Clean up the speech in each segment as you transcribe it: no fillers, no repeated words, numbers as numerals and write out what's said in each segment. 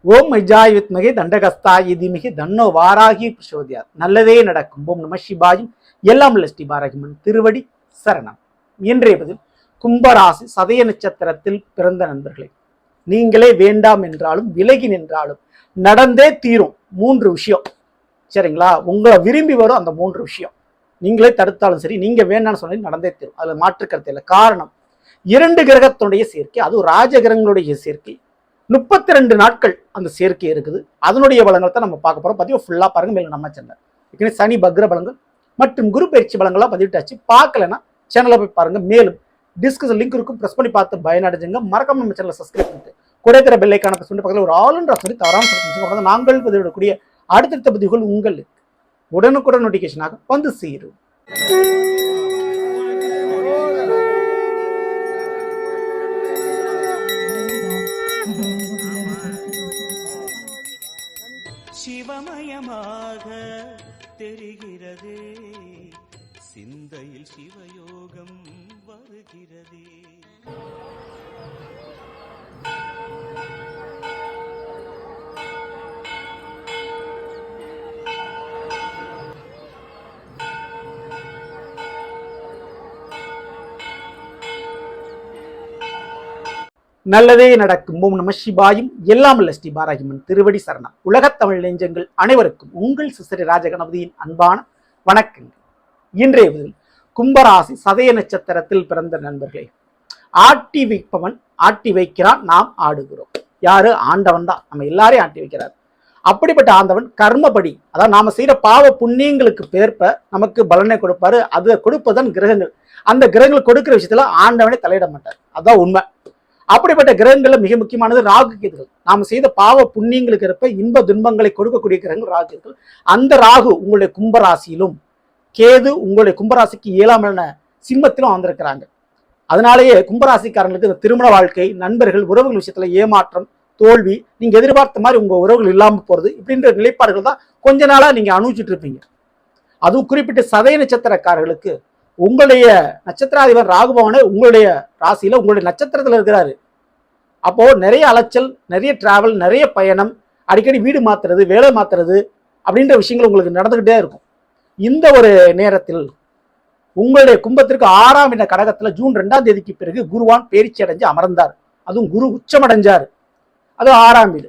ஓம் மைஜாய் வித்மகே தண்டகஸ்தாயி தீமகி தன்னோ வாராகி பிரசோதியார். நல்லதே நடக்கும். ஓம் நம சிவாயும். எல்லாம் ஸ்ரீ பாராகிமன் திருவடி சரணம். இன்றைய பதில் கும்பராசி சதய நட்சத்திரத்தில் பிறந்த நண்பர்களே, நீங்களே வேண்டாம் என்றாலும் விலகி நின்றாலும் நடந்தே தீரும் 3 விஷயம். சரிங்களா? உங்களை விரும்பி வரும் அந்த 3 விஷயம். நீங்களே தடுத்தாலும் சரி, நீங்க வேண்டாம்னு சொன்னது நடந்தே தீரும். அதுல மாற்று கருத்து இல்லை. காரணம், 2 கிரகத்தினுடைய சேர்க்கை, அதுவும் ராஜ கிரகங்களுடைய சேர்க்கை. 32 நாட்கள் அந்த சேர்க்கை இருக்குது. அதனுடைய பலங்களை தான் நம்ம பார்க்க போறோம். பதிவு ஃபுல்லா பாருங்க. மேலும் நம்ம சேனல் சனி பக்ர பலங்கள் மற்றும் குரு பயிற்சி பலங்கள்லாம் பதிவிட்டாச்சு. பார்க்கலன்னா சேனலை போய் பாருங்க. மேலும் டிஸ்கஷன் லிங்க் இருக்கும், பிரஸ் பண்ணி பார்த்து பயனடைஞ்சுங்க. மறக்காம நம்ம சேனலை சப்ஸ்கிரைப் பண்ணிட்டு கூட தர பெல் ஐக்கான பிரஸ் பண்ணி பக்கத்தில் ஒரு ஆளுன்ற சொல்லி தவறாம நாங்கள் பதிவிடக்கூடிய அடுத்தடுத்த பதிவுகள் உங்களுக்கு உடனுக்குடன் நோட்டிபிகேஷனாக வந்து சேரும். சிவமயமாக தெரிகிறதே, சிந்தையில் சிவயோகம் வருகிறதே. நல்லதே நடக்கும். ஓம் நம சிவாயும். எல்லாம் ஸ்ரீ பாராகிமன் திருவடி சரணம். உலகத் தமிழ் நெஞ்சங்கள் அனைவருக்கும் உங்கள் சிசரி ராஜகணபதியின் அன்பான வணக்கங்கள். இன்றைய பதில் கும்பராசி சதய நட்சத்திரத்தில் பிறந்த நண்பர்களே, ஆட்டி வைப்பவன் ஆட்டி வைக்கிறான், நாம் ஆடுகிறோம். யாரு? ஆண்டவன் தான் நம்ம எல்லாரையும் ஆட்டி வைக்கிறார். அப்படிப்பட்ட ஆண்டவன் கர்மப்படி, அதாவது நாம செய்யற பாவ புண்ணியங்களுக்கு பேர்ப்ப நமக்கு பலனை கொடுப்பாரு. அதை கொடுப்பதன் கிரகங்கள். அந்த கிரகங்கள் கொடுக்கிற விஷயத்துல ஆண்டவனே தலையிட மாட்டார். அதான் உண்மை. அப்படிப்பட்ட கிரகங்கள்ல மிக முக்கியமானது ராகு கேதுகள். நாம செய்த பாவ புண்ணியங்களுக்கு இருப்ப இன்ப துன்பங்களை கொடுக்கக்கூடிய கிரகங்கள் ராகு கேதுகள். அந்த ராகு உங்களுடைய கும்பராசியிலும், கேது உங்களுடைய கும்பராசிக்கு 7ஆம் இட சிம்மத்திலும் வந்திருக்கிறாங்க. அதனாலேயே கும்பராசிக்காரங்களுக்கு இந்த திருமண வாழ்க்கை, நண்பர்கள், உறவுகள் விஷயத்துல ஏமாற்றம், தோல்வி, நீங்க எதிர்பார்த்த மாதிரி உங்க உறவுகள் இல்லாம போறது, இப்படின்ற நிலைப்பாடுகள் தான் கொஞ்ச நாளா நீங்க அனுபவிச்சுட்டு இருப்பீங்க. அதுவும் குறிப்பிட்ட சதய நட்சத்திரக்காரர்களுக்கு உங்களுடைய நட்சத்திராதிபர் ராகுபவனே உங்களுடைய ராசியில உங்களுடைய நட்சத்திரத்துல இருக்கிறாரு. அப்போ நிறைய அலைச்சல், நிறைய டிராவல், நிறைய பயணம், அடிக்கடி வீடு மாத்துறது, வேலை மாத்துறது அப்படின்ற விஷயங்கள் உங்களுக்கு நடந்துகிட்டே இருக்கும். இந்த ஒரு நேரத்தில் உங்களுடைய கும்பத்திற்கு 6ஆம் இட கடகத்துல ஜூன் 2ஆம் தேதிக்கு பிறகு குருவான் பேரிச்சி அடைஞ்சு அமர்ந்தார். அதுவும் குரு உச்சமடைஞ்சார். அது 6ஆம் வீடு.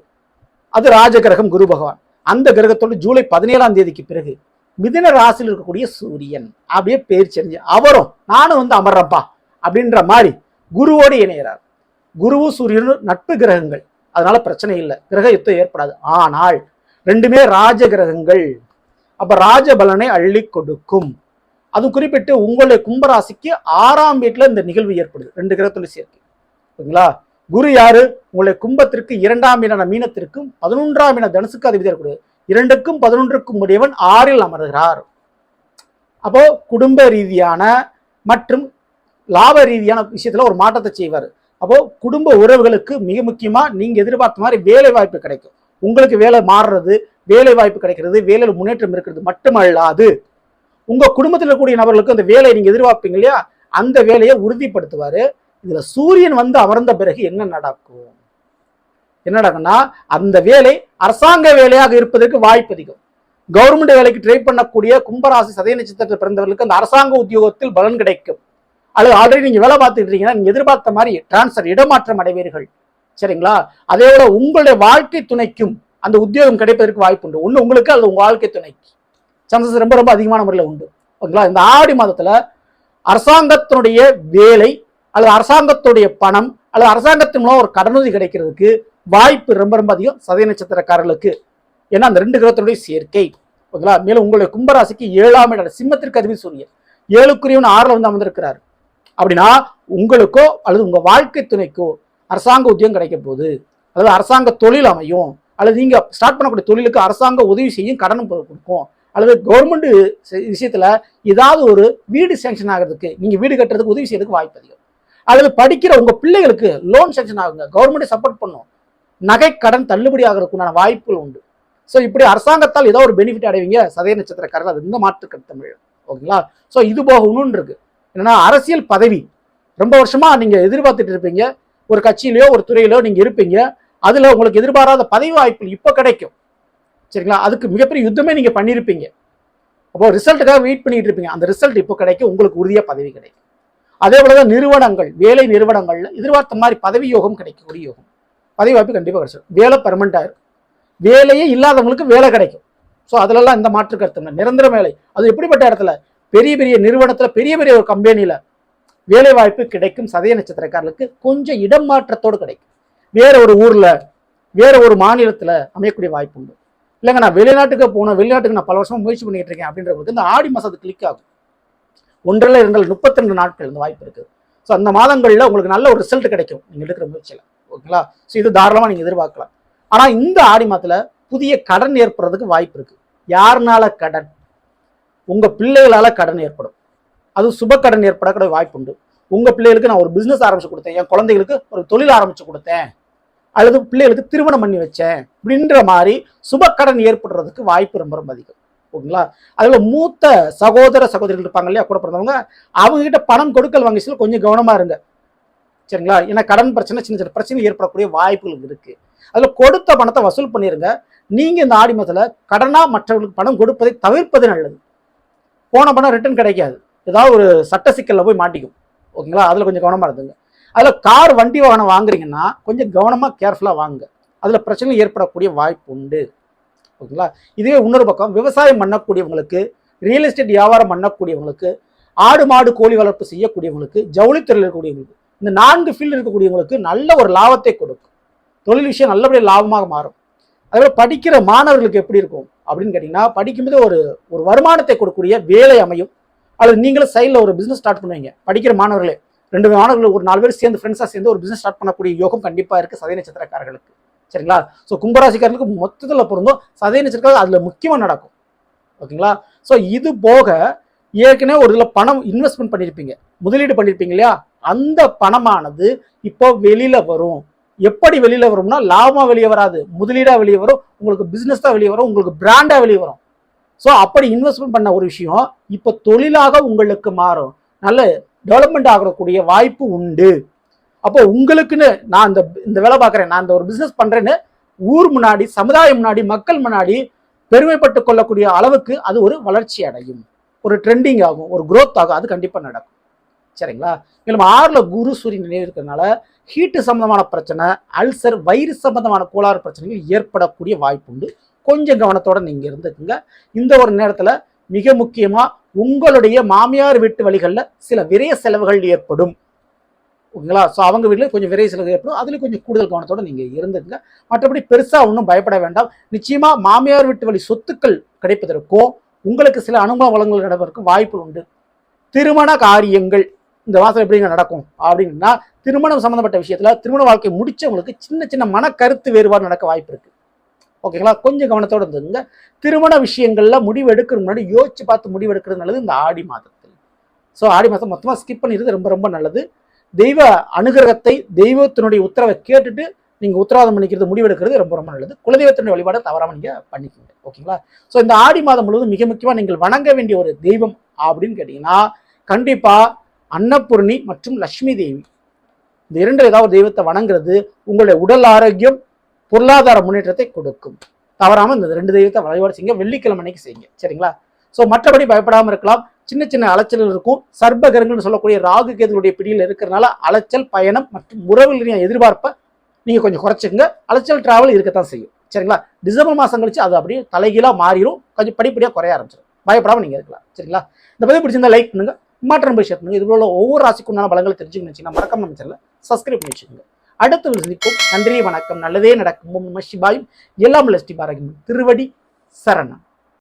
அது ராஜகிரகம் குரு பகவான். அந்த கிரகத்தோடு ஜூலை 17ஆம் தேதிக்கு பிறகு மிதுன ராசியில் இருக்கக்கூடிய சூரியன் அப்படியே பேர் செஞ்சு அவரும் நானும் அமர்றப்பா அப்படின்ற மாதிரி குருவோடு இணைகிறார். குருவும் சூரியனும் நட்பு கிரகங்கள், அதனால பிரச்சனை இல்லை, கிரக யுத்தம் ஏற்படாது. ஆனால் 2மே ராஜ கிரகங்கள். அப்ப ராஜ பலனை அள்ளி கொடுக்கும். அது குறிப்பிட்டு உங்களுடைய கும்பராசிக்கு 6ஆம் வீட்டுல இந்த நிகழ்வு ஏற்படுது. 2 கிரகத்தோட சேர்க்கை. ஓகேங்களா? குரு யாரு? உங்களுடைய கும்பத்திற்கு 2ஆம் இட மீனத்திற்கும் 11ஆம் இட தனுசுக்கு அதிபதியாக இருக்கக்கூடிய 2க்கும் 11க்கும் உடையவன் 6இல் அமர்கிறார். அப்போ குடும்ப ரீதியான மற்றும் லாப ரீதியான விஷயத்துல ஒரு மாற்றத்தை செய்வார். அப்போ குடும்ப உறவுகளுக்கு மிக முக்கியமா நீங்க எதிர்பார்த்த மாதிரி வேலை வாய்ப்பு கிடைக்கும். உங்களுக்கு வேலை மாறுறது, வேலை வாய்ப்பு கிடைக்கிறது, வேலையில் முன்னேற்றம் இருக்கிறது மட்டுமல்லாது உங்க குடும்பத்தில் இருக்கக்கூடிய நபர்களுக்கு அந்த வேலையை நீங்க எதிர்பார்ப்பீங்க இல்லையா, அந்த வேலையை உறுதிப்படுத்துவாரு. இதுல சூரியன் அமர்ந்த பிறகு என்ன நடக்கும்? என்ன நடக்கும்னா, அந்த வேலை அரசாங்க வேலையாக இருப்பதற்கு வாய்ப்பு அதிகம். கவர்மெண்ட் வேலைக்கு ட்ரை பண்ணக்கூடிய கும்பராசி சதய நட்சத்திரத்தில் பிறந்தவர்களுக்கு அந்த அரசாங்க உத்தியோகத்தில் பலன் கிடைக்கும். அல்லது ஆல்ரெடி நீங்க வேலை பார்த்துட்டு இருக்கீங்கன்னா நீங்க எதிர்பார்த்த மாதிரி டிரான்ஸ்பர், இடமாற்றம் அடைவீர்கள். சரிங்களா? அதே போல உங்களுடைய வாழ்க்கை துணைக்கும் அந்த உத்தியோகம் கிடைப்பதற்கு வாய்ப்பு உண்டு. ஒண்ணு உங்களுக்கு அல்லது உங்க வாழ்க்கை துணைக்கு சான்சஸ் ரொம்ப ரொம்ப அதிகமான முறையில் உண்டு. ஓகேங்களா? இந்த ஆடி மாதத்துல அரசாங்கத்தினுடைய வேலை அல்லது அரசாங்கத்துடைய பணம் அல்லது அரசாங்கத்தின் மூலம் ஒரு கடனுதவி கிடைக்கிறதுக்கு வாய்ப்பு ரொம்ப ரொம்ப அதிகம் சதய நட்சத்திரக்காரர்களுக்கு. ஏன்னா அந்த 2 கிரகத்தினுடைய சேர்க்கை. ஓகேங்களா? மேலும் உங்களுடைய கும்பராசிக்கு 7ஆம் இட சிம்மத்திற்கு அதிபதி சூரியன் 7க்குரியவன் 6ல் அமர்ந்திருக்கிறார். அப்படின்னா உங்களுக்கோ அல்லது உங்க வாழ்க்கை துணைக்கோ அரசாங்க உத்தியோகம் கிடைக்க போகுது, அல்லது அரசாங்க தொழில் அமையும், அல்லது நீங்க ஸ்டார்ட் பண்ணக்கூடிய தொழிலுக்கு அரசாங்க உதவி செய்யும், கடனும் கொடுக்கும், அல்லது கவர்மெண்ட் விஷயத்துல ஏதாவது ஒரு வீடு சேங்ஷன் ஆகிறதுக்கு, நீங்க வீடு கட்டுறதுக்கு உதவி செய்யறதுக்கு வாய்ப்பு அதிகம். அல்லது படிக்கிற உங்க பிள்ளைகளுக்கு லோன் சேங்ஷன் ஆகுங்க, கவர்மெண்ட் சப்போர்ட் பண்ணும், நகை கடன் தள்ளுபடி ஆகிறதுக்குண்டான வாய்ப்புகள் உண்டு. ஸோ இப்படி அரசாங்கத்தால் ஏதோ ஒரு பெனிஃபிட் அடைவீங்க சதய நட்சத்திரக்காரர்கள். அது இந்த மாற்று தமிழ். ஓகேங்களா? ஸோ இது போக இன்னொன்று இருக்கு. என்னன்னா, அரசியல் பதவி ரொம்ப வருஷமா நீங்க எதிர்பார்த்துட்டு இருப்பீங்க. ஒரு கட்சியிலயோ ஒரு துறையிலோ நீங்க இருப்பீங்க. அதுல உங்களுக்கு எதிர்பாராத பதவி வாய்ப்புகள் இப்போ கிடைக்கும். சரிங்களா? அதுக்கு மிகப்பெரிய யுத்தமே நீங்க பண்ணியிருப்பீங்க. அப்போ ரிசல்ட்டுக்காக வெயிட் பண்ணிட்டு இருப்பீங்க. அந்த ரிசல்ட் இப்போ கிடைக்கும், உங்களுக்கு உறுதியா பதவி கிடைக்கும். அதே போலதான் நிறுவனங்கள், வேலை நிறுவனங்கள்ல எதிர்பார்த்த மாதிரி பதவி யோகம் கிடைக்கக்கூடிய யோகம், பதவி வாய்ப்பு கண்டிப்பா கிடைச்சிடும். வேலை பெர்மனண்டா இருக்கும். வேலையே இல்லாதவங்களுக்கு வேலை கிடைக்கும். ஸோ அதுலலாம் இந்த மாற்று கருத்து இல்லை. நிரந்தர வேலை, அது எப்படிப்பட்ட இடத்துல, பெரிய பெரிய நிறுவனத்துல, பெரிய பெரிய ஒரு கம்பெனியில வேலை வாய்ப்பு கிடைக்கும். சதய நட்சத்திரக்காரர்களுக்கு கொஞ்சம் இடம் மாற்றத்தோடு கிடைக்கும். வேற ஒரு ஊர்ல, வேற ஒரு மாநிலத்துல அமையக்கூடிய வாய்ப்பு உண்டு. இல்லைங்க நான் வெளிநாட்டுக்கு போனேன், வெளிநாட்டுக்கு நான் பல வருஷமா முயற்சி பண்ணிட்டு இருக்கேன் அப்படின்றவங்களுக்கு இந்த ஆடி மாசம் அது கிளிக் ஆகும். 1 நாட்கள் இந்த வாய்ப்பு இருக்குது. ஸோ அந்த மாதங்கள்ல உங்களுக்கு நல்ல ஒரு ரிசல்ட் கிடைக்கும் நீங்க எடுக்கிற முயற்சியில. ஓகேங்களா? ஸோ இது தாராளமா நீங்க எதிர்பார்க்கலாம். ஆனா இந்த ஆடி மாதத்துல புதிய கடன் ஏற்படுறதுக்கு வாய்ப்பு இருக்கு. யாருனால கடன்? உங்க பிள்ளைகளால கடன் ஏற்படும். அது சுப கடன் ஏற்படக்கூடிய வாய்ப்பு உண்டு. உங்க பிள்ளைகளுக்கு நான் ஒரு பிசினஸ் ஆரம்பிச்சு கொடுத்தேன், என் குழந்தைகளுக்கு ஒரு தொழில் ஆரம்பிச்சு கொடுத்தேன், அல்லது பிள்ளைகளுக்கு திருமணம் பண்ணி வச்சேன் அப்படின்ற மாதிரி சுப கடன் ஏற்படுறதுக்கு வாய்ப்பு ரொம்ப ரொம்ப அதிகம். ஓகேங்களா? அதுல மூத்த சகோதர சகோதரிகள் இருப்பாங்க இல்லையா, கூட பிறந்தவங்க, அவங்க கிட்ட பணம் கொடுக்கல் வாங்கிச்சுல கொஞ்சம் கவனமா இருங்க. சரிங்களா? ஏன்னா கடன் பிரச்சனை, சின்ன சின்ன பிரச்சனை ஏற்படக்கூடிய வாய்ப்புகள் இருக்கு. அதுல கொடுத்த பணத்தை வசூல் பண்ணிருங்க. நீங்க இந்த ஆடி மாதத்துல கடனா மற்றவர்களுக்கு பணம் கொடுப்பதை தவிர்ப்பது நல்லது. போன பணம் ரிட்டர்ன் கிடைக்காது, ஏதாவது ஒரு சட்ட சிக்கல்ல போய் மாட்டிக்கும். ஓகேங்களா? அதுல கொஞ்சம் கவனமா இருந்துங்க. அதுல கார் வண்டி வாகனம் வாங்குறீங்கன்னா கொஞ்சம் கவனமா கேர்ஃபுல்லா வாங்க. அதுல பிரச்சனை ஏற்படக்கூடிய வாய்ப்பு உண்டு. ஓகேங்களா? இதுவே இன்னொரு பக்கம் விவசாயம் பண்ணக்கூடியவங்களுக்கு, ரியல் எஸ்டேட் வியாபாரம் பண்ணக்கூடியவங்களுக்கு, ஆடு மாடு கோழி வளர்ப்பு செய்யக்கூடியவங்களுக்கு, ஜவுளித்துறையில் இருக்கக்கூடியவங்களுக்கு, இந்த 4 ஃபீல்டு இருக்கக்கூடியவங்களுக்கு நல்ல ஒரு லாபத்தை கொடுக்கும். தொழில் விஷயம் நல்லபடியாக லாபமாக மாறும். அதே படிக்கிற மாணவர்களுக்கு எப்படி இருக்கும் அப்படின்னு கேட்டீங்கன்னா, படிக்கும்போது ஒரு வருமானத்தை கொடுக்கக்கூடிய வேலை அமையும். அல்லது நீங்களும் சைடில் ஒரு பிசினஸ் ஸ்டார்ட் பண்ணுவீங்க. படிக்கிற மாணவர்களே 2 மாணவர்கள் ஒரு 4 பேர் சேர்ந்து ஃப்ரெண்ட்ஸாக சேர்ந்து ஒரு பிசினஸ் ஸ்டார்ட் பண்ணக்கூடிய யோகம் கண்டிப்பாக இருக்கு சதய நட்சத்திரக்காரர்களுக்கு. சரிங்களா? ஸோ கும்பராசிக்காரர்களுக்கு மொத்தத்தில் பொருந்தும். சதய நட்சத்திரக்காரர்கள் அதுல முக்கியமா நடக்கும். ஓகேங்களா? ஸோ இது போக ஏற்கனவே ஒரு இதில் பணம் இன்வெஸ்ட்மெண்ட் பண்ணியிருப்பீங்க, முதலீடு பண்ணியிருப்பீங்க இல்லையா, அந்த பணமானது இப்போ வெளியில வரும். எப்படி வெளியில வரும்னா, லாபமா வெளியே வராது, முதலீடா வெளியே வரும், உங்களுக்கு பிசினஸ் தான் வெளியே வரும், உங்களுக்கு பிராண்டா வெளியே வரும். ஸோ அப்படி இன்வெஸ்ட்மெண்ட் பண்ண ஒரு விஷயம் இப்போ தொழிலாக உங்களுக்கு மாறும். நல்ல டெவலப்மெண்ட் ஆகக்கூடிய வாய்ப்பு உண்டு. அப்போ உங்களுக்குன்னு நான் இந்த வேலை பார்க்குறேன், நான் இந்த ஒரு பிசினஸ் பண்றேன்னு ஊர் முன்னாடி, சமுதாயம் முன்னாடி, மக்கள் முன்னாடி பெருமைப்பட்டு கொள்ளக்கூடிய அளவுக்கு அது ஒரு வளர்ச்சி அடையும், ஒரு ட்ரெண்டிங் ஆகும், ஒரு growth ஆகும். அது கண்டிப்பாக நடக்கும். சரிங்களா? நம்ம 6ல குரு சூரியன் நினைவு இருக்கிறதுனால ஹீட்டு சம்பந்தமான பிரச்சனை, அல்சர், வயிறு சம்பந்தமான கோளாறு பிரச்சனைகள் ஏற்படக்கூடிய வாய்ப்பு உண்டு. கொஞ்சம் கவனத்தோட நீங்க இருந்துக்குங்க. இந்த ஒரு நேரத்துல மிக முக்கியமா உங்களுடைய மாமியார் வீட்டு வழிகளில் சில விரைய செலவுகள் ஏற்படும். ஓகேங்களா? ஸோ அவங்க வீட்டில் கொஞ்சம் விரைய செலவு ஏற்படும். அதுல கொஞ்சம் கூடுதல் கவனத்தோட நீங்க இருந்துக்குங்க. மற்றபடி பெருசா ஒன்றும் பயப்பட வேண்டாம். நிச்சயமா மாமியார் வீட்டு வழி சொத்துக்கள் கிடைப்பதற்கும் உங்களுக்கு சில அனுபவ வளங்கள் நடப்பதற்கும் வாய்ப்புகள் உண்டு. திருமண காரியங்கள் இந்த மாதம் எப்படிங்க நடக்கும் அப்படின்னா, திருமணம் சம்பந்தப்பட்ட விஷயத்துல திருமண வாழ்க்கை முடிச்சவங்களுக்கு சின்ன சின்ன மன கருத்து வேறுபாடு நடக்க வாய்ப்பு இருக்கு. ஓகேங்களா? கொஞ்சம் கவனத்தோட இருந்துங்க. திருமண விஷயங்கள்ல முடிவு எடுக்கிறது முன்னாடி யோசிச்சு பார்த்து முடிவு எடுக்கிறது நல்லது இந்த ஆடி மாதத்தில். ஸோ ஆடி மாதம் மொத்தமா ஸ்கிப் பண்ணிடுறது ரொம்ப ரொம்ப நல்லது. தெய்வ அனுகிரகத்தை, தெய்வத்தினுடைய உத்தரவை கேட்டுட்டு நீங்க உத்தரவாதம் பண்ணிக்கிறது, முடிவெடுக்கிறது ரொம்ப ரொம்ப நல்லது. குலதெய்வத்தினுடைய வழிபாடு தவறாம நீங்க பண்ணிக்கோங்க. ஓகேங்களா? ஸோ இந்த ஆடி மாதம் முழுவதும் மிக முக்கியமா நீங்கள் வணங்க வேண்டிய ஒரு தெய்வம் அப்படின்னு கேட்டீங்கன்னா, கண்டிப்பா அன்னபூர்ணி மற்றும் லட்சுமி தேவி, இந்த 2 ஏதாவது தெய்வத்தை வணங்குறது உங்களுடைய உடல் ஆரோக்கியம், பொருளாதார முன்னேற்றத்தை கொடுக்கும். தவறாம இந்த 2 தெய்வத்தை வழிபாடு செய்யுங்க. வெள்ளிக்கிழமை அன்னைக்கு செய்யுங்க. சரிங்களா? ஸோ மற்றபடி பயப்படாம இருக்கலாம். சின்ன சின்ன அலைச்சல்கள் இருக்கும். சர்பகரங்கள்னு சொல்லக்கூடிய ராகு கேதுடைய பிடியில் இருக்கிறதுனால அலைச்சல், பயணம் மற்றும் உறவுகளின் எதிர்பார்ப்பை நீங்க கொஞ்சம் குறைச்சிங்க. அலைச்சல் டிராவல் இருக்கத்தான் செய்யும். சரிங்களா? டிசம்பர் மாசம் கழிச்சு அது அப்படியே தலைகீழா மாறிடும். கொஞ்சம் படிப்படியாக குறைய ஆரம்பிச்சிடும். பயப்படாம நீங்க இருக்கலாம். சரிங்களா? இந்த பதிவு பிடிச்சிருந்தா லைக் பண்ணுங்க, மாற்றம் போய் ஷேர் பண்ணுங்க. இது போல ஒவ்வொரு ராசிக்குண்டான பலங்களை தெரிஞ்சுக்கணும் மறக்காம நம்ம சேனலை சப்ஸ்கிரைப் பண்ணி வச்சுக்கோங்க. அடுத்த சந்திப்போம். நன்றி, வணக்கம். நல்லதே நடக்கும். ஓம் நம சிவாயும். எல்லாம் ஸ்ரீ பாரதி திருவடி சரணம்.